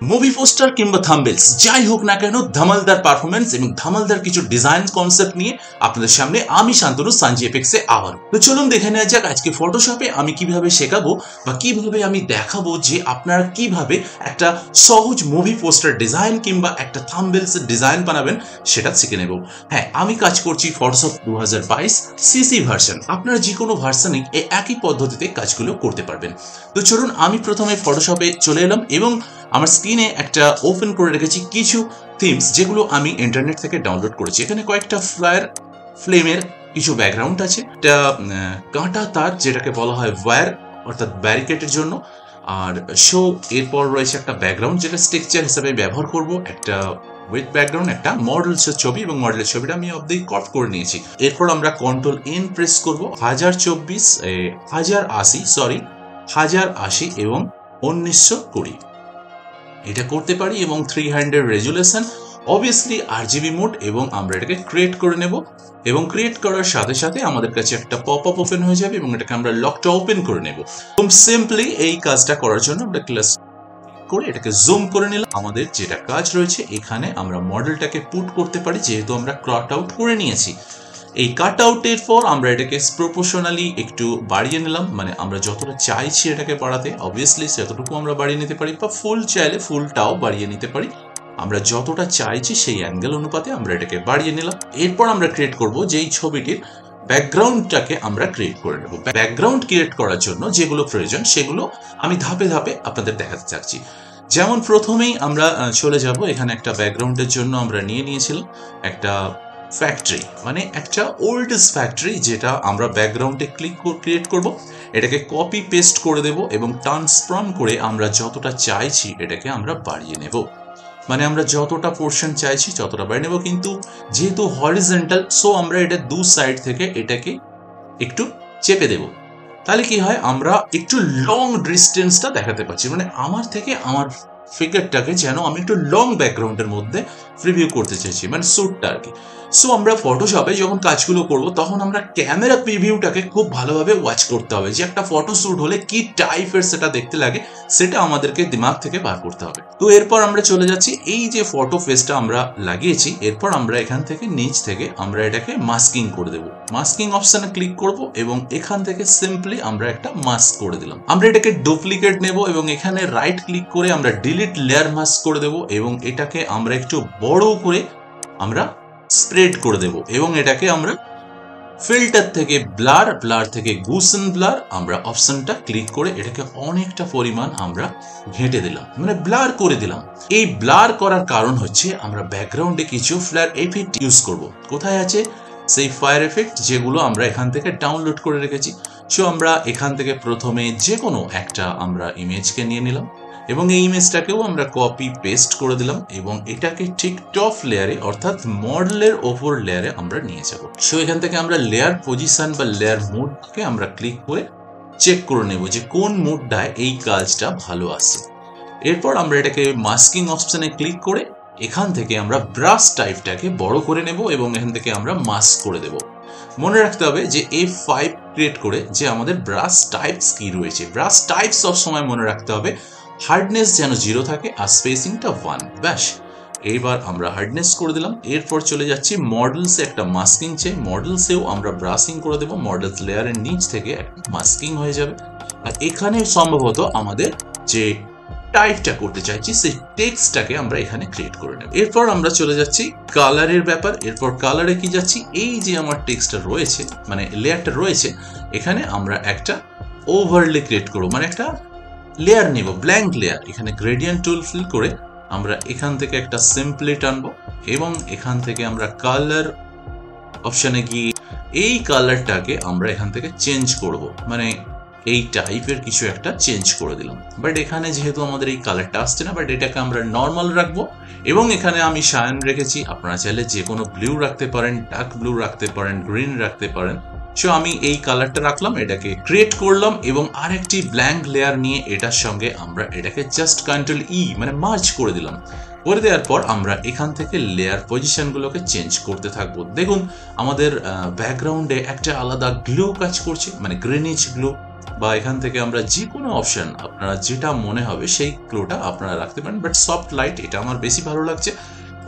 Movie poster কিংবা থাম্বনেলস যাই হোক না কেন ধামালদার পারফরমেন্স এবং ধামালদার কিছু ডিজাইন কনসেপ্ট নিয়ে আপনাদের সামনে আমি শান্তনু সানজি এফেক্টসে আবার। তো চলুন দেখে নেওয়া যাক আজকে ফটোশপে আমি কিভাবে শেখাবো বা কিভাবে আমি দেখাবো যে আপনারা কিভাবে একটা সহজ মুভি পোস্টার ডিজাইন কিংবা একটা থাম্বনেলস ডিজাইন বানাবেন সেটা শিখে নেব। হ্যাঁ, আমি কাজ করছি ফটোশপ 2022 সিসি ভার্সন। আপনারা যে কোনো ভার্সনে এই একই পদ্ধতিতে কাজগুলো করতে পারবেন। তো চলুন আমি প্রথমে ফটোশপে চলে এলাম এবং আমার স্ক্রিনে একটা ওপেন করে রেখেছি কিছু থিমস যেগুলো আমি ইন্টারনেট থেকে ডাউনলোড করেছি। এখানে কয়েকটা ফ্লেমের কিছু ব্যাকগ্রাউন্ড আছে, একটা কাঁটা তার যেটাকে বলা হয় ওয়্যার অর্থাৎ ব্যারিকেডের জন্য, আর শো এরপর রয়েছে একটা ব্যাকগ্রাউন্ড যেটা স্ট্রাকচার হিসেবে ব্যবহার করব, একটা উইথ ব্যাকগ্রাউন্ড, একটা মডেলসের ছবি এবং মডেলের ছবিটা আমি অবধি কট করে নিয়েছি। এরপর আমরা কন্ট্রোল এন প্রেস করব 1080 এবং 1920 এটা করতে পারি এবং 300 রেজুলেশন, অবভিয়াসলি আরজিবি মোড, এবং আমরা এটাকে ক্রিয়েট করে নেব এবং ক্রিয়েট করার সাথে সাথে আমাদের কাছে একটা পপ আপ ওপেন হয়ে যাবে এবং এটাকে আমরা লকটা ওপেন করে নেব। খুব সিম্পলি এই কাজটা করার জন্য আমরা ক্লাস করে এটাকে জুম করে নিলাম। আমাদের যেটা কাজ রয়েছে এখানে আমরা মডেলটাকে পুট করতে পারি যেহেতু আমরা কাট আউট করে নিয়েছি। এই কাট আউটের পর আমরা এটাকে প্রপোর্শনালি একটু বাড়িয়ে নিলাম, মানে আমরা যতটা চাইছি এটাকে বাড়াতে অবভিয়াসলি সেতটুকু আমরা বাড়িয়ে নিতে পারি, বা ফুল চাইলে ফুলটাও বাড়িয়ে নিতে পারি। আমরা যতটা চাইছি সেই অ্যাঙ্গেল অনুপাতে আমরা এটাকে বাড়িয়ে নিলাম। এরপর আমরা ক্রিয়েট করব যেই ছবিটির ব্যাকগ্রাউন্ডটাকে আমরা ক্রিয়েট করে নেব। ব্যাকগ্রাউন্ড ক্রিয়েট করার জন্য যেগুলো প্রয়োজন সেগুলো আমি ধাপে ধাপে আপনাদের দেখাতে চাচ্ছি। যেমন প্রথমেই আমরা চলে যাব, এখানে একটা ব্যাকগ্রাউন্ডের জন্য আমরা নিয়েছিলাম একটা ফ্যাক্টরি, মানে একটা ওল্ডেস্ট ফ্যাক্টরি যেটা আমরা ব্যাকগ্রাউন্ডে ক্রিয়েট করব। এটাকে কপি পেস্ট করে দেব এবং ট্রান্সফর্ম করে আমরা যতটা চাইছি এটাকে আমরা বাড়িয়ে নেব, মানে আমরা যতটা পোর্শন চাইছি ততটা বাড়িয়ে নেব। কিন্তু যেহেতু হরিজন্টাল সো আমরা এটা দু সাইড থেকে এটাকে একটু চেপে দেব, তাহলে কি হয় আমরা একটু লং ডিস্টেন্সটা দেখাতে পাচ্ছি, মানে আমার থেকে আমার ফিগারটাকে যেন আমি একটু লং ব্যাকগ্রাউন্ডের মধ্যে প্রিভিউ করতে চাইছি, মানে স্যুটটা আর কি। সো আমরা ফটোশপে যখন কাজগুলো করব তখন আমরা ক্যামেরা প্রিভিউটাকে খুব ভালোভাবে ওয়াচ করতে হবে যে একটা ফটো শ্যুট হলে কি টাইপের সেটা দেখতে লাগে, সেটা আমাদেরকে দিমাগ থেকে বার করতে হবে। তো এরপর আমরা চলে যাচ্ছি এই যে ফটো ফেসটা আমরা লাগিয়েছি, এরপর আমরা এখান থেকে নিচ থেকে আমরা এটাকে মাস্কিং করে দেব। মাস্কিং অপশনে ক্লিক করব এবং এখান থেকে সিম্পলি আমরা একটা মাস্ক করে দিলাম। আমরা এটাকে ডুপ্লিকেট নেব এবং এখানে রাইট ক্লিক করে আমরা ডিলিট লেয়ার মাস্ক করে দেব এবং এটাকে আমরা একটু বড় করে আমরা স্প্রেড করে দেব এবং এটাকে আমরা ফিল্টার থেকে ব্লার থেকে গুসেন ব্লার আমরা অপশনটা ক্লিক করে এটাকে অনেকটা পরিমাণ আমরা ঘেঁটে দিলাম, মানে ব্লার করে দিলাম। এই ব্লার করার কারণ হচ্ছে আমরা ব্যাকগ্রাউন্ডে কিছু ফ্ল্যার এফেক্ট ইউজ করব। কোথায় আছে সেই ফায়ার এফেক্ট যেগুলো আমরা এখান থেকে ডাউনলোড করে রেখেছি। সো আমরা এখান থেকে প্রথমে যে কোনো একটা আমরা ইমেজকে নিয়ে নিলাম এবং এই ইমেজটাকেও আমরা কপি পেস্ট করে দিলাম এবং এটাকে ঠিক টপ লেয়ারে অর্থাৎ মডেলের ওপর লেয়ারে আমরা নিয়ে যাব। সো এখান থেকে আমরা লেয়ার পজিশন বা লেয়ার মোডকে আমরা ক্লিক করে চেক করে নেব যে কোন মোডটায় এই কাজটা ভালো আসছে। এরপর আমরা এটাকে মাস্কিং অপশনে ক্লিক করে এখান থেকে আমরা ব্রাশ টাইপটাকে বড় করে নেব এবং এখান থেকে আমরা মাস্ক করে দেব। মনে রাখতে হবে যে F5 ক্রিয়েট করে যে আমাদের ব্রাশ টাইপস কি রয়েছে, ব্রাশ টাইপ সব সময় মনে রাখতে হবে হার্ডনেস যেন 0 থাকে আর স্পেসিংটা 1। ব্যাস, এইবার আমরা হার্ডনেস করে দিলাম। এরপর চলে যাচ্ছি মডেলসে, একটা মাস্কিং চাই, মডেলসেও আমরা ব্রাশিং করে দেবো। মডেলস লেয়ারের নিচ থেকে একটা মাস্কিং হয়ে যাবে আর এখানে সম্ভবত আমাদের যে টাইপটা করতে চাইছি সেই টেক্সটটাকে আমরা এখানে ক্রিয়েট করে নেব। এরপর আমরা চলে যাচ্ছি কালারের ব্যাপার। এরপর কালারে কি যাচ্ছি, এই যে আমার টেক্সটটা রয়েছে মানে লেয়ারটা রয়েছে এখানে আমরা একটা ওভারলে ক্রিয়েট করব, মানে একটা লেয়ার নেব, ব্ল্যাঙ্ক লেয়ার। এখানে গ্রেডিয়েন্ট টুল ফিল করে আমরা এখান থেকে একটা সিম্পলি টানবো এবং এখান থেকে আমরা কালার অপশনে গিয়ে এই কালারটাকে আমরা এখান থেকে চেঞ্জ করব, মানে এই টাইপের কিছু একটা চেঞ্জ করে দিলাম। বাট এখানে যেহেতু আমাদের এই কালারটা আসছে না, বাট এটাকে আমরা নর্মাল রাখবো এবং এখানে আমি শায়ান রেখেছি। আপনারা চাইলে যে কোনো ব্লু রাখতে পারেন, ডার্ক ব্লু রাখতে পারেন, গ্রিন রাখতে পারেন। সো আমি এই কালারটা রাখলাম, এটাকে ক্রিয়েট করলাম এবং আরেকটি ব্ল্যাঙ্ক লেয়ার নিয়ে এটার সঙ্গে আমরা এটাকে জাস্ট কন্ট্রোল ই মানে মার্জ করে দিলাম। করে দেওয়ার পর আমরা এখান থেকে লেয়ার পজিশনগুলোকে চেঞ্জ করতে থাকবো। দেখুন আমাদের ব্যাকগ্রাউন্ডে একটা আলাদা গ্লো কাজ করছে, মানে গ্রিনিশ গ্লো। বা এখান থেকে আমরা যে কোনো অপশন আপনারা যেটা মনে হবে সেই ক্লোটা আপনারা রাখতে পারেন, বাট সফট লাইট এটা আমার বেশি ভালো লাগছে।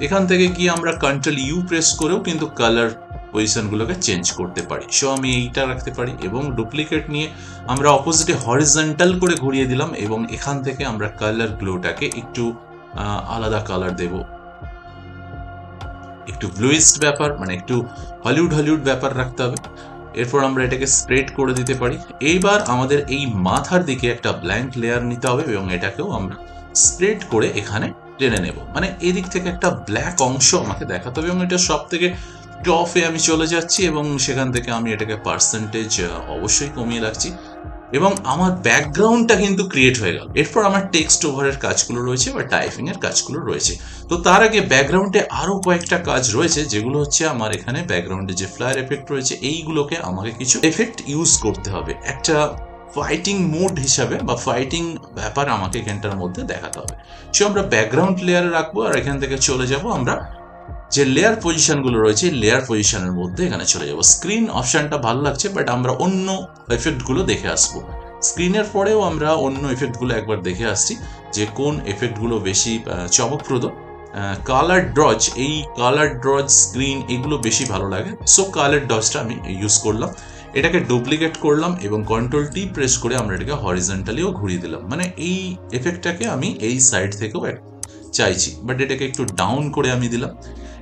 এখান থেকে গিয়ে আমরা কন্ট্রোল ইউ প্রেস করেও কিন্তু কালার পজিশনগুলোকে চেঞ্জ করতে পারি। সো আমি এইটা রাখতে পারি এবং ডুপ্লিকেট নিয়ে আমরা অপোজিটে হরিজন্টাল করে ঘুরিয়ে দিলাম এবং এখান থেকে আমরা কালার গ্লোটাকে একটু আলাদা কালার দেব, একটু ব্লুইস্ট ব্যাপার, মানে একটু হলিউড ব্যাপার রাখতে হবে। এরপর আমরা এটাকে স্প্রেড করে দিতে পারি। এইবার আমাদের এই মাথার দিকে একটা ব্ল্যাঙ্ক লেয়ার নিতে হবে এবং এটাকেও আমরা স্প্রেড করে এখানে টেনে নেব, মানে এদিক থেকে একটা ব্ল্যাক অংশ আমাকে দেখাতে হবে এবং এটা সব থেকে টপে আমি চলে যাচ্ছি এবং সেখান থেকে আমি এটাকে পার্সেন্টেজ অবশ্যই কমিয়ে রাখছি এবং আমার ব্যাকগ্রাউন্ডটা কিন্তু ক্রিয়েট হয়ে গেল। এরপর আমার টেক্সট ওভারের কাজগুলো রয়েছে বা টাইপিং এর কাজগুলো রয়েছে। তো তার আগে ব্যাকগ্রাউন্ডে আরো কয়েকটা কাজ রয়েছে, যেগুলো হচ্ছে আমার এখানে ব্যাকগ্রাউন্ডে যে ফ্লায়ার এফেক্ট রয়েছে এইগুলোকে আমাকে কিছু এফেক্ট ইউজ করতে হবে, একটা ফাইটিং মোড হিসাবে বা ফাইটিং ব্যাপার আমাকে এখানটার মধ্যে দেখাতে হবে। সো আমরা ব্যাকগ্রাউন্ড লেয়ারে রাখবো আর এখান থেকে চলে যাব আমরা যে লেয়ার পজিশনগুলো রয়েছে লেয়ার পজিশনের মধ্যে এখানে চলে যাব। স্ক্রিন অপশনটা ভালো লাগছে, বাট আমরা অন্য এফেক্টগুলো দেখে আসবো। স্ক্রিনের পরেও আমরা অন্য এফেক্টগুলো একবার দেখে আসছি যে কোন এফেক্টগুলো বেশি চমকপ্রদ। কালার ড্রজ, এই কালার ড্রজ স্ক্রিন এগুলো বেশি ভালো লাগে। সো কালার ডজটা আমি ইউজ করলাম, এটাকে ডুপ্লিকেট করলাম এবং কন্ট্রোল টি প্রেস করে আমরা এটাকে হরিজন্টালিও ঘুরিয়ে দিলাম, মানে এই এফেক্টটাকে আমি এই সাইড থেকেও চাইছি, বাট এটাকে একটু ডাউন করে আমি দিলাম।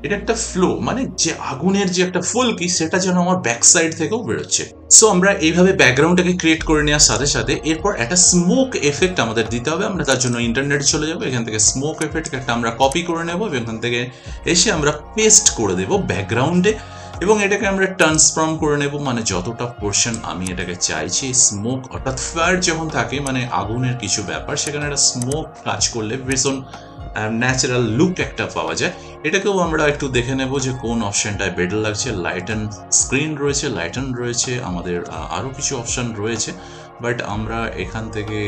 এটা একটা ফ্লো, মানে যে আগুনের যে একটা ফুলকি সেটা যেন আমার ব্যাক সাইড থেকেও বেরোচ্ছে। সো আমরা এইভাবে ব্যাকগ্রাউন্ডটাকে ক্রিয়েট করে নেওয়ার সাথে সাথে এরপর একটা স্মোক এফেক্ট আমাদের দিতে হবে। আমরা তার জন্য ইন্টারনেটে চলে যাবো, এখান থেকে স্মোক এফেক্ট একটা আমরা কপি করে নেবো এবং এখান থেকে এসে আমরা পেস্ট করে দেবো ব্যাকগ্রাউন্ডে এবং এটাকে আমরা ট্রান্সফর্ম করে নেব, মানে যতটা পোর্শন আমি এটাকে চাইছি স্মোক অর্থাৎ ফায়ার যখন থাকে মানে আগুনের কিছু ব্যাপার, সেখানে একটা স্মোক কাজ করলে ভীষণ ন্যাচারাল লুক একটা পাওয়া যায়। এটাকেও আমরা একটু দেখে নেব যে কোন অপশনটায় বেটার লাগছে। লাইটেন স্ক্রিন রয়েছে, লাইটেন রয়েছে, আমাদের আরও কিছু অপশন রয়েছে, বাট আমরা এখান থেকে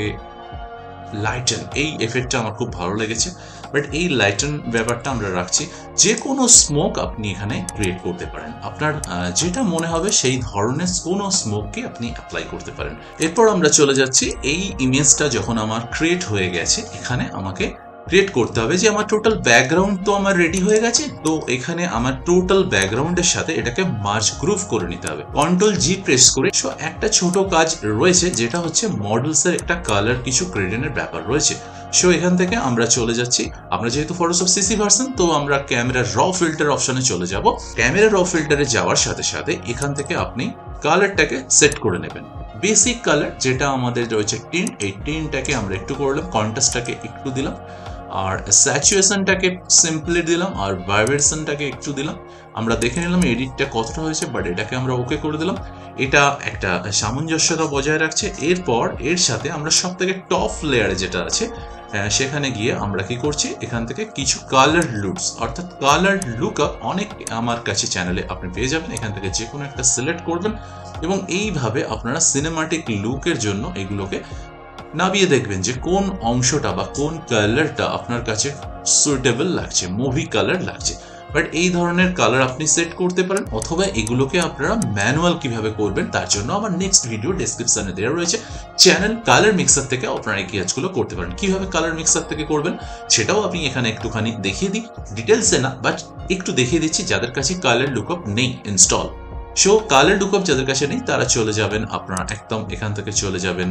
লাইটেন এই এফেক্টটা আমার খুব ভালো লেগেছে, বাট এই লাইটেন ব্যাপারটা আমরা রাখছি। যে কোনো স্মোক আপনি এখানে ক্রিয়েট করতে পারেন, আপনার যেটা মনে হবে সেই ধরনের কোনো স্মোককে আপনি অ্যাপ্লাই করতে পারেন। এরপর আমরা চলে যাচ্ছি এই ইমেজটা যখন আমার ক্রিয়েট হয়ে গেছে এখানে আমাকে ক্রিয়েট করতে হবে যে আমার টোটাল ব্যাকগ্রাউন্ড তো আমার রেডি হয়ে গেছে। তো এখানে আমার টোটাল ব্যাকগ্রাউন্ডের সাথে এটাকে মার্জ গ্রুপ করে নিতে হবে কন্ট্রোল জি প্রেস করে। সো একটা ছোট কাজ রয়েছে যেটা হচ্ছে মডেলসের একটা কালার কিছু গ্রেডিয়েন্টের ব্যাপার রয়েছে। সো এখান থেকে আমরা চলে যাচ্ছি, আমরা যেহেতু ফটোশপ সিসি ভার্সন তো আমরা ক্যামেরা র ফিল্টার অপশনে চলে যাব। ক্যামেরা র ফিল্টারে যাওয়ার সাথে সাথে এখান থেকে আপনি কালারটাকে সেট করে নেবেন। বেসিক কালার যেটা আমাদের রয়েছে টিন্ট, এই টিন্টটাকে আমরা একটু করলাম, কন্ট্রাস্টটাকে একটু দিলাম আর স্যাচুয়েশনটাকে সিম্পলি দিলাম আর ভাইব্রেশনটাকে একটু দিলাম। আমরা দেখে নিলাম এডিটটা কতটা হয়েছে, বাট এটাকে আমরা ওকে করে দিলাম। এটা একটা সামঞ্জস্যতা বজায় রাখছে। এরপর এর সাথে আমরা সব থেকে টপ লেয়ারে যেটা আছে সেখানে গিয়ে আমরা কি করছি, এখান থেকে কিছু কালার লুকস অর্থাৎ কালার লুক আপ অনেক আমার কাছে চ্যানেলে আপনি পেয়ে যাবেন। এখান থেকে যে কোনো একটা সিলেক্ট করবেন এবং এইভাবে আপনারা সিনেমাটিক লুকের জন্য এগুলোকে নামিয়ে দেখবেন যে কোন অংশটা বা কোন কালারটা আপনার কাছে সুইটেবল লাগছে, মুভি কালার লাগছে। বাট এই ধরনের কালার আপনি সেট করতে পারেন, অথবা এগুলোকে আপনারা ম্যানুয়াল কিভাবে করবেন তার জন্য আমার নেক্সট ভিডিও ডেসক্রিপশনে দেওয়া রয়েছে চ্যানেল কালার মিক্সার থেকে আপনারা এই কাজগুলো করতে পারেন। কিভাবে কালার মিক্সার থেকে করবেন সেটাও আমি এখানে একটুখানি দেখিয়ে দিই, ডিটেলসে না বাট একটু দেখিয়ে দিচ্ছি যাদের কাছে কালার লুকআপ নেই ইনস্টল। সো কালার লুকআপ যাদের কাছে নেই তারা চলে যাবেন আপনারা একদম এখান থেকে চলে যাবেন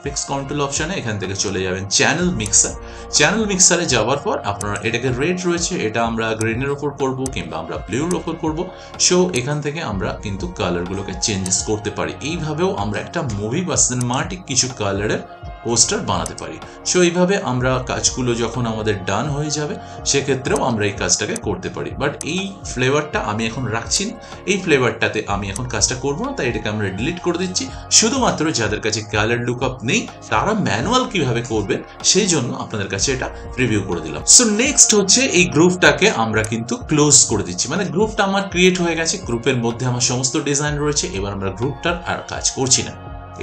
ফিক্স কন্ট্রোল অপশনে, এখান থেকে চলে যাবেন চ্যানেল মিক্সার। চ্যানেল মিক্সারে যাওয়ার পর আপনারা এটাকে রেড রয়েছে, এটা আমরা গ্রিনের ওপর করব কিংবা আমরা ব্লুর ওপর করব। সো এখান থেকে আমরা কিন্তু কালারগুলোকে চেঞ্জেস করতে পারি। এইভাবেও আমরা একটা মুভি বা সিনেমাটিক কিছু কালারের পোস্টার বানাতে পারি। সো এইভাবে আমরা কাজগুলো যখন আমাদের ডান হয়ে যাবে সেক্ষেত্রেও আমরা এই কাজটাকে করতে পারি। বাট এই ফ্লেভারটা আমি এখন রাখছি না, এই ফ্লেভারটাতে আমি এখন কাজটা করবো না, তাই এটাকে আমরা ডিলিট করে দিচ্ছি। শুধুমাত্র যাদের কাছে কালার লুকআপ নেই তারা ম্যানুয়াল কিভাবে করবেন সেই জন্য আপনাদের কাছে এটা রিভিউ করে দিলাম। সো নেক্সট হচ্ছে এই গ্রুপটাকে আমরা কিন্তু ক্লোজ করে দিচ্ছি, মানে গ্রুপটা আমার ক্রিয়েট হয়ে গেছে, গ্রুপের মধ্যে আমার সমস্ত ডিজাইন রয়েছে। এবার আমরা গ্রুপটার আর কাজ করছি না,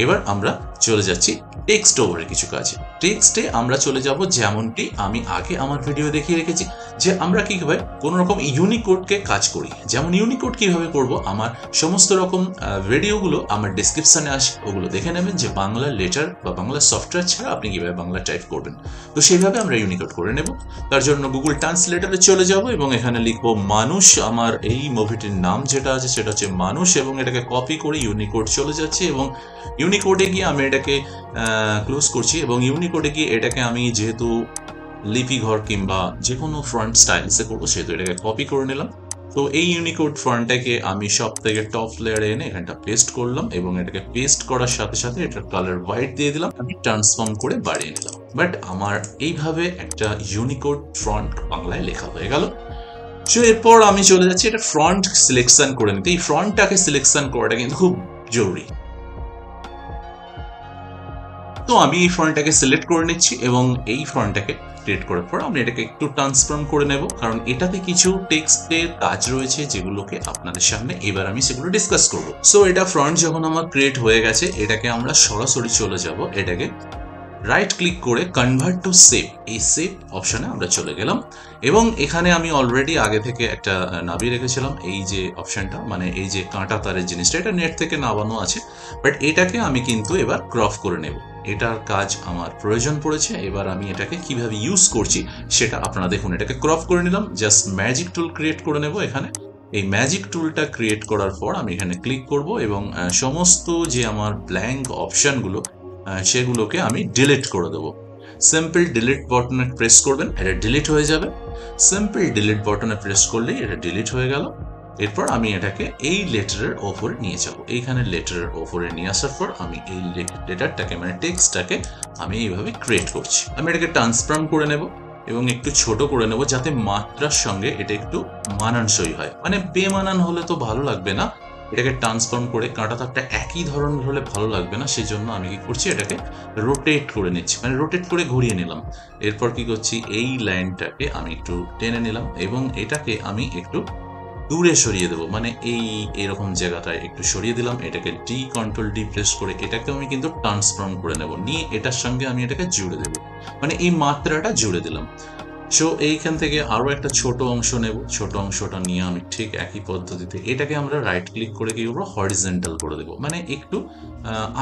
এবার আমরা চলে যাচ্ছি টেক্সট ওভারে কিছু কাজে। টেক্সটে আমরা চলে যাব যেমনটি আমি আগে আমার ভিডিও দেখিয়ে রেখেছি, যে আমরা কিভাবে কোনো রকম ইউনিকোডকে কাজ করি। যেমন ইউনিকোড কিভাবে করব, আমার সমস্ত রকম ভিডিওগুলো আমার ডেসক্রিপশনে আসে, ওগুলো দেখে নেবেন যে বাংলা লেটার বা বাংলা সফটওয়্যার ছাড়া আপনি কিভাবে বাংলা টাইপ করবেন। তো সেইভাবে আমরা ইউনিকোড করে নেব। তার জন্য গুগল ট্রান্সলেটরে চলে যাব এবং এখানে লিখবো মানুষ। আমার এই মুভিটির নাম যেটা আছে সেটা হচ্ছে মানুষ, এবং এটাকে কপি করে ইউনিকোড চলে যাচ্ছে, এবং ইউনিকোডে গিয়ে আমি এটাকে ক্লোজ করছি। এবং ইউনিকোডে গিয়ে এটাকে আমি যেহেতু লিপি ঘর কিংবা যে কোনো ফ্রন্ট স্টাইলসে করবো, সেহেতু এটাকে কপি করে নিলাম। তো এই ইউনিকোড ফ্রন্টটাকে আমি সব থেকে টপ লেয়ারে এনে এখানটা পেস্ট করলাম, এবং এটাকে পেস্ট করার সাথে সাথে এটার কালার হোয়াইট দিয়ে দিলাম, আমি ট্রান্সফর্ম করে বাড়িয়ে নিলাম। বাট আমার এইভাবে একটা ইউনিকোড ফ্রন্ট বাংলায় লেখা হয়ে গেল। সো এরপর আমি চলে যাচ্ছি এটা ফ্রন্ট সিলেকশন করে নিতে। এই ফ্রন্টটাকে সিলেকশন করাটা কিন্তু খুব জরুরি। তো আমি এই ফ্রন্টটাকে সিলেক্ট করে নিচ্ছি, এবং এই ফ্রন্টটাকে ক্রিয়েট করার পর আমি এটাকে একটু ট্রান্সফর্ম করে নেব, কারণ এটাতে কিছু টেক্সটের কাজ রয়েছে যেগুলোকে আপনাদের সামনে এবার আমি সেগুলো ডিসকাস করব। সো এটা ফ্রন্ট যখন আমার ক্রিয়েট হয়ে গেছে, এটাকে আমরা সরাসরি চলে যাব, এটাকে রাইট ক্লিক করে কনভার্ট টু সেভ, এই সেভ অপশনে আমরা চলে গেলাম। এবং এখানে আমি অলরেডি আগে থেকে একটা নামিয়ে রেখেছিলাম এই যে অপশনটা, মানে এই যে কাঁটা তারের জিনিসটা, এটা নেট থেকে নামানো আছে, বাট এটাকে আমি কিন্তু এবার ক্রপ করে নেব। এটার কাজ আমার প্রয়োজন পড়েছে, এবার আমি এটাকে কিভাবে ইউজ করছি সেটা আপনারা দেখুন। এটাকে ক্রপ করে নিলাম, জাস্ট ম্যাজিক টুল ক্রিয়েট করে নেব এখানে। এই ম্যাজিক টুলটা ক্রিয়েট করার পর আমি এখানে ক্লিক করব, এবং সমস্ত যে আমার ব্ল্যাঙ্ক অপশনগুলো সেগুলোকে আমি ডিলিট করে দেবো। সিম্পল ডিলিট বাটনে প্রেস করবেন, এটা ডিলিট হয়ে যাবে। সিম্পল ডিলিট বাটনে প্রেস করলেই এটা ডিলিট হয়ে গেল। এরপর আমি এটাকে এই লেটারের ওপরে নিয়ে যাব। এইখানে লেটারের ওপরে নিয়ে আসার পর আমি এই লেটারটাকে মানে টেক্সটটাকে আমি এইভাবে ক্রিয়েট করছি। আমি এটাকে ট্রান্সফর্ম করে নেব এবং একটু ছোট করে নেব, যাতে মাত্রার সঙ্গে এটা একটু মানানসই হয়। মানে বেমানান হলে তো ভালো লাগবে না, এটাকে ট্রান্সফর্ম করে কাঁটা তারটা একই ধরনের হলে ভালো লাগবে না, সেই জন্য আমি কি করছি এটাকে রোটেট করে নিচ্ছি, মানে রোটেট করে ঘুরিয়ে নিলাম। এরপর কি করছি, এই লাইনটাকে আমি একটু টেনে নিলাম এবং এটাকে আমি একটু দূরে সরিয়ে দেবো, মানে এইরকম জায়গাটায় একটু সরিয়ে দিলাম। এটাকে কন্ট্রোল ডি প্রেস করে এটাকে আমি কিন্তু ট্রান্সফর্ম করে নেব, নিয়ে এটার সঙ্গে আমি এটাকে জুড়ে দেবো, মানে এই মাত্রাটা জুড়ে দিলাম। সো এইখান থেকে আরো একটা ছোট অংশ নেব, ছোট অংশটা নিয়ে আমি ঠিক একই পদ্ধতিতে এটাকে আমরা রাইট ক্লিক করে কি করবো, হরিজেন্টাল করে দেবো, মানে একটু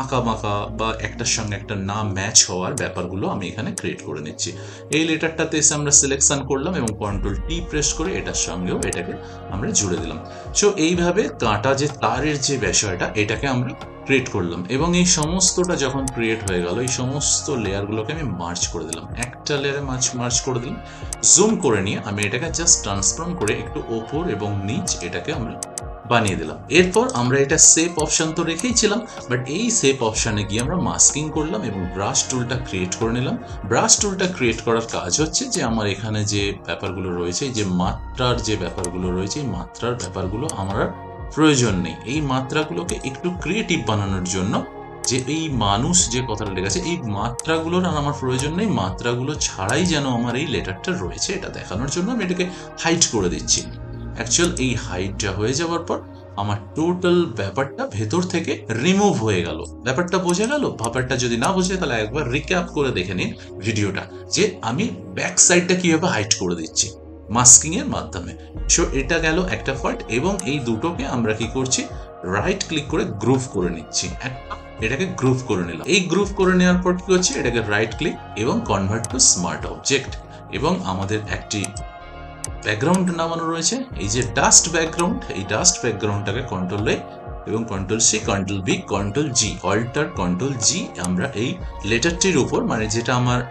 আঁকা বাঁকা বা একটার সঙ্গে একটা না ম্যাচ হওয়ার ব্যাপারগুলো আমি এখানে ক্রিয়েট করে নিচ্ছি। এই লেটারটাতে এসে আমরা সিলেকশন করলাম এবং কন্ট্রোল টি প্রেস করে এটার সঙ্গেও এটাকে আমরা জুড়ে দিলাম। সো এইভাবে কাঁটা যে তারের যে বিষয়টা, এটাকে আমরা ক্রিয়েট করলাম। এবং এই সমস্তটা যখন ক্রিয়েট হয়ে গেল, এই সমস্ত লেয়ারগুলোকে আমি মার্চ করে দিলাম, একটা লেয়ারে মার্চ করে দিলাম। জুম করে নিয়ে আমি এটাকে জাস্ট ট্রান্সফর্ম করে একটু ওপর এবং নিচ এটাকে আমরা বানিয়ে দিলাম। এরপর আমরা এটা সেভ অপশন তো রেখেইছিলাম, বাট এই সেভ অপশনে গিয়ে আমরা মাস্কিং করলাম এবং ব্রাশ টুলটা ক্রিয়েট করে নিলাম। ব্রাশ টুলটা ক্রিয়েট করার কাজ হচ্ছে যে আমার এখানে যে ব্যাপারগুলো রয়েছে, যে মাত্রার যে ব্যাপারগুলো রয়েছে, এই মাত্রার ব্যাপারগুলো আমার প্রয়োজন নেই। এই মাত্রাগুলোকে একটু ক্রিয়েটিভ বানানোর জন্য, যে এই মানুষ যে কথাটা লেগেছে, এই মাত্রাগুলোর আর আমার প্রয়োজন নেই, মাত্রাগুলো ছাড়াই যেন আমার এই লেটারটা রয়েছে এটা দেখানোর জন্য আমি এটাকে হাইড করে দিচ্ছি। অ্যাকচুয়াল এই হাইডটা হয়ে যাওয়ার পর আমার টোটাল ব্যাপারটা ভেতর থেকে রিমুভ হয়ে গেল। ব্যাপারটা বোঝা গেল? ব্যাপারটা যদি না বোঝে তাহলে একবার রিক্যাপ করে দেখে নিন ভিডিওটা, যে আমি ব্যাক সাইডটা কিভাবে হাইড করে দিচ্ছি মাস্কিং এর মাধ্যমে। সো এটা গেল একটা পার্ট, এবং এই দুটোকে আমরা কি করছি, রাইট ক্লিক করে গ্রুপ করে নিচ্ছি। এটাকে গ্রুপ করে নিলাম। এই গ্রুপ করে নেওয়ার পর কি হচ্ছে, এটাকে রাইট ক্লিক এবং কনভার্ট টু স্মার্ট অবজেক্ট, এবং আমাদের একটি ব্যাকগ্রাউন্ড নামানো রয়েছে, এই যে ডাস্ট ব্যাকগ্রাউন্ড, এই ডাস্ট ব্যাকগ্রাউন্ডটাকে কন্ট্রোল এ এবং control C, control B, control G, alter control G, আমরা এই লেটারটির উপর, মানে যেটা আমার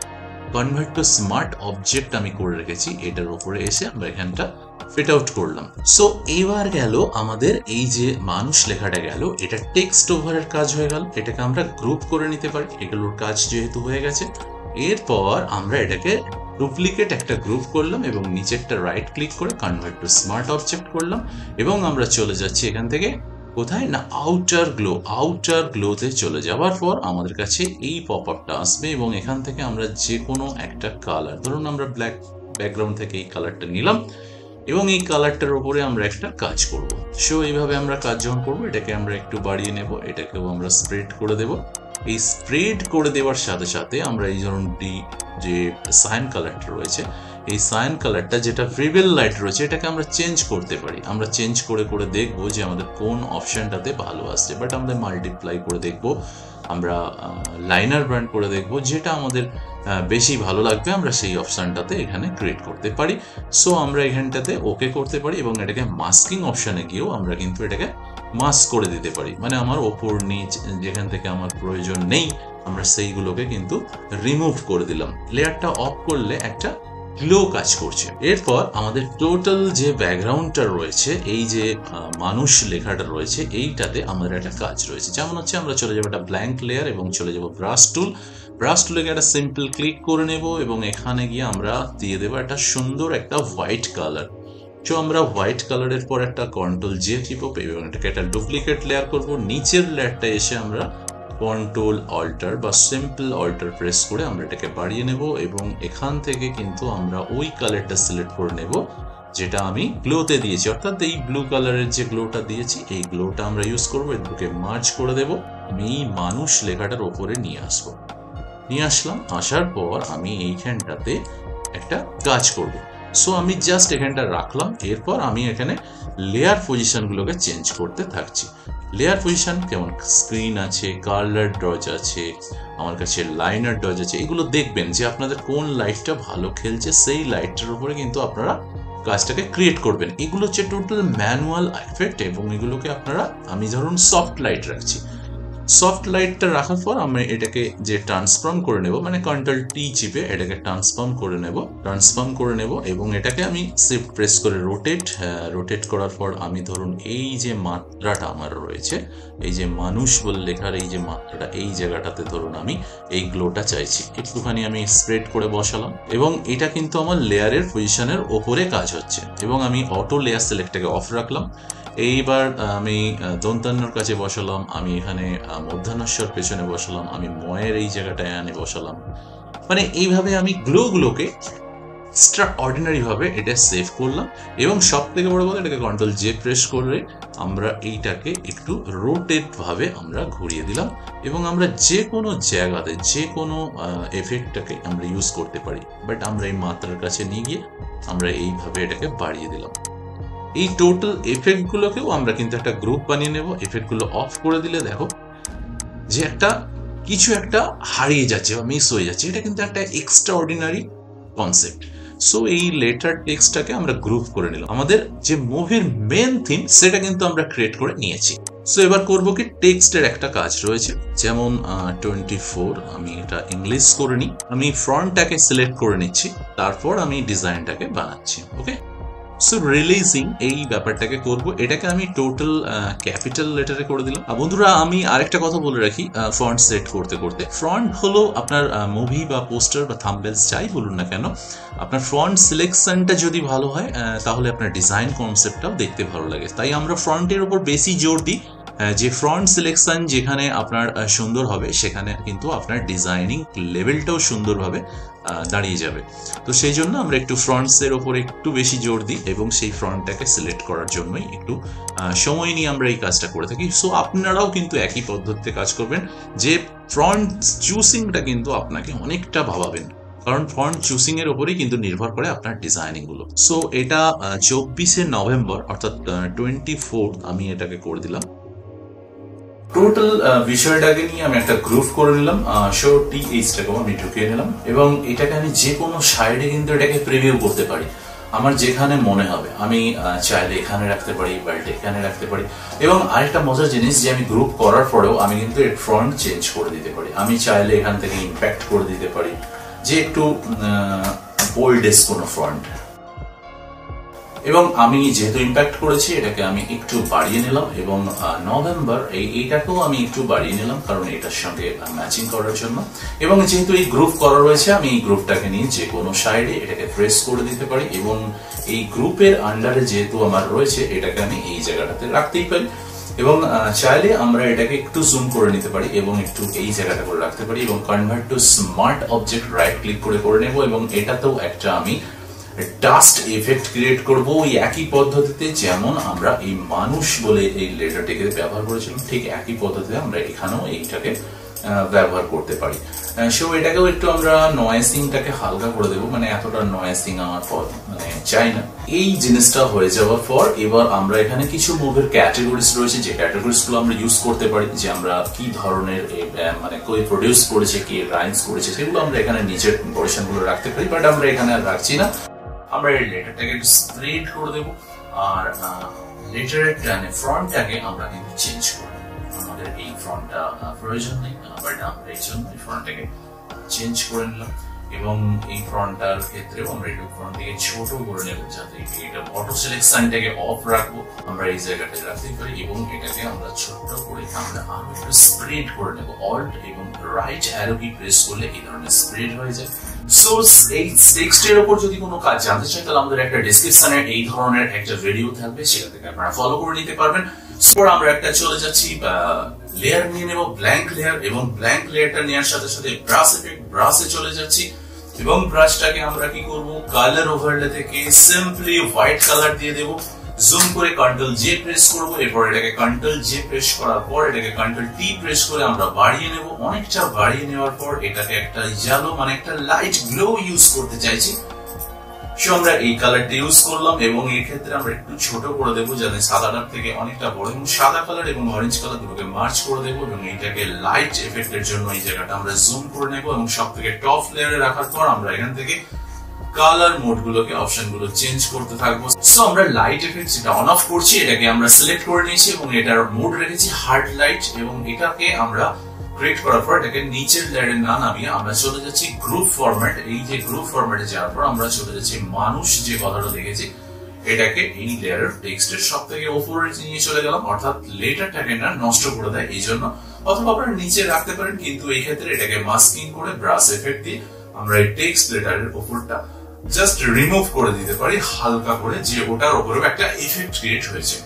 কনভার্ট টু স্মার্ট অবজেক্ট আমি করে রেখেছি, এটার উপরে এসে আমরা এখানটা ফিট আউট করলাম। সো এবার গেল আমাদের এই যে মানুষ লেখাটা গেল, এটা টেক্সট ওভারের কাজ হয়ে গেল। এটাকে আমরা গ্রুপ করে নিতে পারি, এগুলোর কাজ যেহেতু হয়ে গেছে। এরপর আমরা এটাকে ডুপ্লিকেট একটা গ্রুপ করলাম এবং নিচেরটা রাইট ক্লিক করে কনভার্ট টু স্মার্ট অবজেক্ট করলাম, এবং আমরা চলে যাচ্ছি এখান থেকে কোথায় না, আউটার গ্লো। আউটার গ্লোতে চলে যাওয়ার পর আমাদের কাছে এই পপ আপটা আসবে, এবং এখান থেকে আমরা যে কোনো একটা কালার, ধরুন আমরা ব্ল্যাক ব্যাকগ্রাউন্ড থেকে এই কালারটা নিলাম এবং এই কালারটার উপরে আমরা একটা কাজ করব। সো এইভাবে আমরা কাজ যখন করবো, এটাকে আমরা একটু বাড়িয়ে নেব, এটাকেও আমরা স্প্রেড করে দেব, এই স্প্রেড করে দেওয়ার সাথে সাথে আমরা এই ধরুন যে সায়ান কালারটা রয়েছে, এই সায়ান কালারটা যেটা ভিজিবল লাইট রয়েছে এটাকে আমরা চেঞ্জ করতে পারি। আমরা চেঞ্জ করে করে দেখবো যে আমাদের কোন অপশনটাতে ভালো আসছে, বাট আমরা মাল্টিপ্লাই করে দেখবো, আমরা লাইনার ব্র্যান্ড করে দেখবো, যেটা আমাদের বেশি ভালো লাগবে আমরা সেই অপশনটাতে এখানে ক্রিয়েট করতে পারি। সো আমরা এখানটাতে ওকে করতে পারি এবং এটাকে মাস্কিং অপশনে গিয়েও আমরা কিন্তু এটাকে মাস্ক করে দিতে পারি, মানে আমার ওপর নিচ যেখান থেকে আমার প্রয়োজন নেই আমরা সেইগুলোকে কিন্তু রিমুভ করে দিলাম। লেয়ারটা অফ করলে একটা গ্লো কাজ করছে। এরপর আমাদের টোটাল যে ব্যাকগ্রাউন্ডটা রয়েছে, এই যে মানুষ লেখাটা রয়েছে, এইটাতে আমাদের একটা কাজ রয়েছে। যেমন হচ্ছে আমরা চলে যাবো একটা ব্ল্যাঙ্ক লেয়ার এবং চলে যাবো ব্রাশ টুল। ব্রাশ টুলে একটা সিম্পল ক্লিক করে নেব এবং এখানে গিয়ে আমরা দিয়ে দেবো একটা সুন্দর একটা হোয়াইট কালার। তো আমরা হোয়াইট কালারের পর একটা কন্ট্রোল জে টিপব এবং এটাকে একটা ডুপ্লিকেট লেয়ার করব। নিচের লেয়ারটা এসে আমরা কন্ট্রোল অল্টার বা সিম্পল অল্টার প্রেস করে আমরা এটাকে বাড়িয়ে নেব এবং এখান থেকে কিন্তু আমরা ওই কালারটা সিলেক্ট করে নেব যেটা আমি গ্লোতে দিয়েছি, অর্থাৎ এই ব্লু কালারের যে গ্লোটা দিয়েছি এই গ্লোটা আমরা ইউজ করবো। এটাকে মার্জ করে দেব, আমি এই মানুষ লেখাটার ওপরে নিয়ে আসবো। নিয়ে আসলাম, আসার পর আমি এইখানটাতে একটা কাজ করব। সো আমি জাস্ট এখানটা রাখলাম। এরপর আমি এখানে লেয়ার পজিশনগুলোকে চেঞ্জ করতে থাকছি। লেয়ার পজিশন কেমন, স্ক্রিন আছে, কালার ডজ আছে, আমার কাছে লাইনার ডজ আছে। এগুলো দেখবেন যে আপনাদের কোন লাইটটা ভালো খেলছে, সেই লাইটটার উপরে কিন্তু আপনারা কাজটাকে ক্রিয়েট করবেন। এগুলো হচ্ছে টোটাল ম্যানুয়াল এফেক্ট এবং এগুলোকে আপনারা, আমি ধরুন সফট লাইট রাখছি, সফট লাইটটা রাখার পর আমরা এটাকে যে ট্রান্সফর্ম করে নেব, মানে কন্ট্রোল টি চিপে এটাকে ট্রান্সফর্ম করে নেব এবং এটাকে আমি শিফট প্রেস করে রোটেট করার পর আমি ধরুন এই যে মাত্রাটা আমার রয়েছে, এই যে মানুষ বলে লেখার এই যে মাত্রাটা, এই জায়গাটাতে ধরুন আমি এই গ্লোটা চাইছি, একটুখানি আমি স্প্রেড করে বসালাম এবং এটা কিন্তু আমার লেয়ারের পজিশনের ওপরে কাজ হচ্ছে এবং আমি অটো লেয়ার সিলেক্টটাকে অফ রাখলাম। এইবার আমি দন্তান্নর কাছে বসালাম, আমি এখানে মধ্যাহ্নস্বর পেছনে বসালাম, আমি ময়ের এই জায়গাটায় আনে বসালাম। মানে এইভাবে আমি গ্লোগুলোকে এক্সট্রা অর্ডিনারি ভাবে এটা সেভ করলাম এবং সব থেকে বড় কথা এটাকে কন্ট্রোল জে প্রেস করে আমরা এইটাকে একটু রোটেট ভাবে আমরা ঘুরিয়ে দিলাম এবং আমরা যে কোনো জায়গাতে যে কোনো এফেক্টটাকে আমরা ইউজ করতে পারি। বাট আমরা এই মাত্রার কাছে নিয়ে গিয়ে আমরা এইভাবে এটাকে বাড়িয়ে দিলাম। এই টোটাল এফেক্ট গুলোকেও আমরা কিন্তু একটা গ্রুপ বানিয়ে নেব। এফেক্ট গুলো অফ করে দিলে দেখো যে একটা কিছু একটা হারিয়ে যাচ্ছে বা মিস হয়ে যাচ্ছে, এটা কিন্তু একটা এক্সট্রা অর্ডিনারি কনসেপ্ট। সো এই লেটার টেক্সটটাকে আমরা গ্রুপ করে নিলাম। আমাদের যে মুভির মেন থিম সেটা কিন্তু আমরা ক্রিয়েট করে নিয়েছি। সো এবার করবো কি, টেক্সটের একটা কাজ রয়েছে, যেমন 24 আমি এটা ইংলিশ করে নিই, আমি ফ্রন্টটাকে সিলেক্ট করে নিচ্ছি, তারপর আমি ডিজাইনটাকে বানাচ্ছি। ওকে, সো রিলিজিং এই ব্যাপারটাকে করব, এটাকে আমি টোটাল ক্যাপিটাল লেটারে করে দিলাম। বন্ধুরা আমি আরেকটা কথা বলে রাখি, ফন্ট সেট করতে করতে, ফ্রন্ট হলো আপনার মুভি বা পোস্টার বা থাম্বনেলস যাই বলুন না কেন, আপনার ফন্ট সিলেকশনটা যদি ভালো হয় তাহলে আপনার ডিজাইন কনসেপ্টটাও দেখতে ভালো লাগে। তাই আমরা ফ্রন্টের উপর বেশি জোর দিই, যে ফ্রন্ট সিলেকশন যেখানে আপনার সুন্দর হবে সেখানে কিন্তু আপনার ডিজাইনিং লেভেলটাও সুন্দরভাবে দাঁড়িয়ে যাবে। তো সেই জন্য আমরা একটু ফ্রন্টসের ওপর একটু বেশি জোর দিই এবং সেই ফ্রন্টটাকে সিলেক্ট করার জন্যই একটু সময় নিয়ে আমরা এই কাজটা করে থাকি। সো আপনারাও কিন্তু একই পদ্ধতিতে কাজ করবেন, যে ফ্রন্ট চুজিংটা কিন্তু আপনাকে অনেকটা ভাবাবেন, কারণ ফন্ট চুজিং এর উপরেই কিন্তু নির্ভর করে আপনার ডিজাইনিং গুলো। সো এটা 24শে নভেম্বর অর্থাৎ 24 আমি এটাকে করে দিলাম। টোটাল বিষয়টাকে নিয়ে আমি একটা গ্রুপ করে নিলাম, শো টিএইচটাকেও আমি ঢুকিয়ে নিলাম এবং এটাকে আমি যে কোনো সাইডে কিন্তু এটাকে প্রিভিউ করতে পারি আমার যেখানে মনে হবে। আমি চাইলে এখানে রাখতে পারি বা এখানে রাখতে পারি। এবং আরেকটা মজার জিনিস যে আমি গ্রুপ করার পরেও আমি কিন্তু এর ফ্রন্ট চেঞ্জ করে দিতে পারি। আমি চাইলে এখান থেকে ইম্প্যাক্ট করে দিতে পারি যে একটু বোল্ডেস কোনো ফ্রন্ট, এবং আমি যেহেতু ইম্প্যাক্ট করেছি এটাকে আমি একটু বাড়িয়ে নিলাম এবং নভেম্বর এইটাকেও আমি একটু বাড়িয়ে নিলাম কারণ এটার সঙ্গে ম্যাচিং করার জন্য। এবং যেহেতু এই গ্রুপ করা রয়েছে আমি এই গ্রুপটাকে নিয়ে যে কোনো সাইডে এটাকে প্রেস করে দিতে পারি এবং এই গ্রুপের আন্ডারে যেহেতু আমার রয়েছে এটাকে আমি এই জায়গাটাতে রাখতেই পারি এবং চাইলে আমরা এটাকে একটু জুম করে নিতে পারি এবং একটু এই জায়গাটা করে রাখতে পারি এবং convert to smart object right click করে নেব এবং এটাতেও একটা আমি ডাস্ট এফেক্ট ক্রিয়েট করব ওই একই পদ্ধতিতে যেমন আমরা এই মানুষ বলে এই লেটারটিকে ব্যবহার করেছিলাম, ঠিক একই পদ্ধতিতে আমরা এখানেও এইটাকে ব্যবহার করতে পারি। সো এটাকেও একটু আমরা নয়েসিংটাকে হালকা করে দেবো, মানে এতটা নয়েসিং আমার মানে চাই না। এই জিনিসটা হয়ে যাওয়ার পর এবার আমরা এখানে কিছু মুভের ক্যাটাগরিজ রয়েছে, যে ক্যাটাগরিজ গুলো আমরা ইউজ করতে পারি, যে আমরা কি ধরনের মানে কই প্রডিউস করেছে, কি রাইমস করেছে, সেগুলো আমরা এখানে নিচের পজিশন গুলো রাখতে পারি, বাট আমরা এখানে আর রাখছি না। আমরা এই লেটারটাকে একটু স্প্রেড করে দেবো, আর লেটারের ফ্রন্টটাকে আমরা কিন্তু চেঞ্জ করে দেবো। আমাদের এই ফ্রন্টটা প্রয়োজন নেই, বাট আমরা এই জন্য এই ফ্রন্টটাকে চেঞ্জ করে নিলাম। এবং এই ফ্রন্টটার ক্ষেত্রেও আমরা একটু ফ্রন্ট থেকে ছোট করে নেব, যাতে এটা অটো সিলেকশনটাকে অফ রাখবো, আমরা এই জায়গাটায় রাখতে পারি। এবং এটাকে আমরা ছোট করে আমরা আরো একটু স্প্রেড করে নেব। অল্ট এবং রাইট অ্যারো কি প্রেস করলে এই ধরনের স্প্রেড হয়ে যায়। সো এই টেক্সটের উপর যদি কোনো কাজ জানতে চাই, তাহলে আমাদের একটা ডেসক্রিপশনে এই ধরনের একটা ভিডিও থাকবে, সেটা থেকে আপনারা ফলো করে নিতে পারবেন। আমরা একটা চলে যাচ্ছি লেয়ার নিয়ে নেব, ব্ল্যাঙ্ক লেয়ার, এবং ব্ল্যাঙ্ক লেয়ারটা নেওয়ার সাথে সাথে ব্রাশ এফেক্ট, ব্রাশে চলে যাচ্ছি এবং ব্রাশটাকে আমরা কি করব, কালার ওভারলে থেকে সিম্পলি হোয়াইট কালার দিয়ে দেব। জুম করে কন্ট্রোল জে প্রেস করব, এরপর এটাকে কন্ট্রোল জে প্রেস করার পর এটাকে কন্ট্রোল টি প্রেস করে আমরা বাড়িয়ে নেব। অনেকটা বাড়িয়ে নেওয়ার পর এটাকে একটা ইয়েলো মানে একটা লাইট গ্লো ইউজ করতে চাইছি, সো আমরা এই কালারটা ইউজ করলাম। এবং এই ক্ষেত্রে আমরা একটু ছোট করে দেবো, যাতে সাদাটার থেকে অনেকটা বড়, এবং সাদা কালার এবং অরেঞ্জ কালার দুটোকে মার্চ করে দেবো। এবং এইটাকে লাইট এফেক্টের জন্য এই জায়গাটা আমরা জুম করে নেব, এবং সব থেকে টপ লেয়ারে রাখার পর আমরা এখান থেকে কালার মোড গুলোকে, অপশন গুলো চেঞ্জ করতে থাকবো। সো আমরা লাইট এফেক্ট যেটা অন অফ করছি, এটাকে আমরা সিলেক্ট করে নিয়েছি এবং এটার মোড রেখেছি হার্ড লাইট। এবং এটাকে আমরা ক্রিয়েট করার পর এটাকে নিচের লেয়ারে না নামিয়ে আমরা চলে যাচ্ছি গ্রুপ ফরম্যাট। এই যে গ্রুপ ফরম্যাটে যাওয়ার পর আমরা চলে যাচ্ছি মানুষ যে কথাটা দেখেছি, এটাকে এই লেয়ারের টেক্সটের সব থেকে উপরে নিয়ে চলে গেলাম, অর্থাৎ লেটারটাকে না নষ্ট করে দেয় এই জন্য। অথবা আপনারা নিচে রাখতে পারেন, কিন্তু এই ক্ষেত্রে এটাকে মাস্কিং করে ব্রাশ এফেক্ট দিয়ে আমরা এই টেক্সট লেটারের উপরটা জাস্ট রিমুভ করে দিতে পারি হালকা করে, যে ওটার উপরেও একটা ইফেক্ট ক্রিয়েট হয়েছে।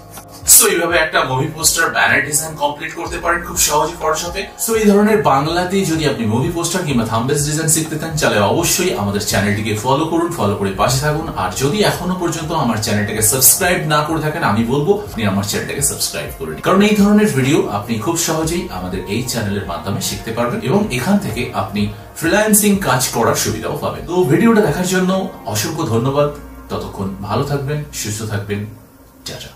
সো এইভাবে একটা movie poster banner design complete করতে পারেন খুব সহজে ফটোশপে। সো এই ধরনের বাংলাতেই যদি আপনি মুভি পোস্টার কিংবা থাম্বনেল ডিজাইন শিখতে চান, তাহলে অবশ্যই আমাদের চ্যানেলটিকে ফলো করুন, ফলো করে পাশে থাকুন। আর যদি এখনো পর্যন্ত আমার চ্যানেলটাকে সাবস্ক্রাইব না করে থাকেন, আমি বলবো আপনি আমার চ্যানেলটাকে সাবস্ক্রাইব করুন, কারণ এই ধরনের ভিডিও আপনি খুব সহজেই আমাদের এই চ্যানেলের মাধ্যমে শিখতে পারবেন, এবং এখান থেকে আপনি ফ্রিল্যান্সিং কাজ করার সুবিধাও পাবেন। তো ভিডিওটা দেখার জন্য অসংখ্য ধন্যবাদ। ততক্ষণ ভালো থাকবেন, সুস্থ থাকবেন, টাটা।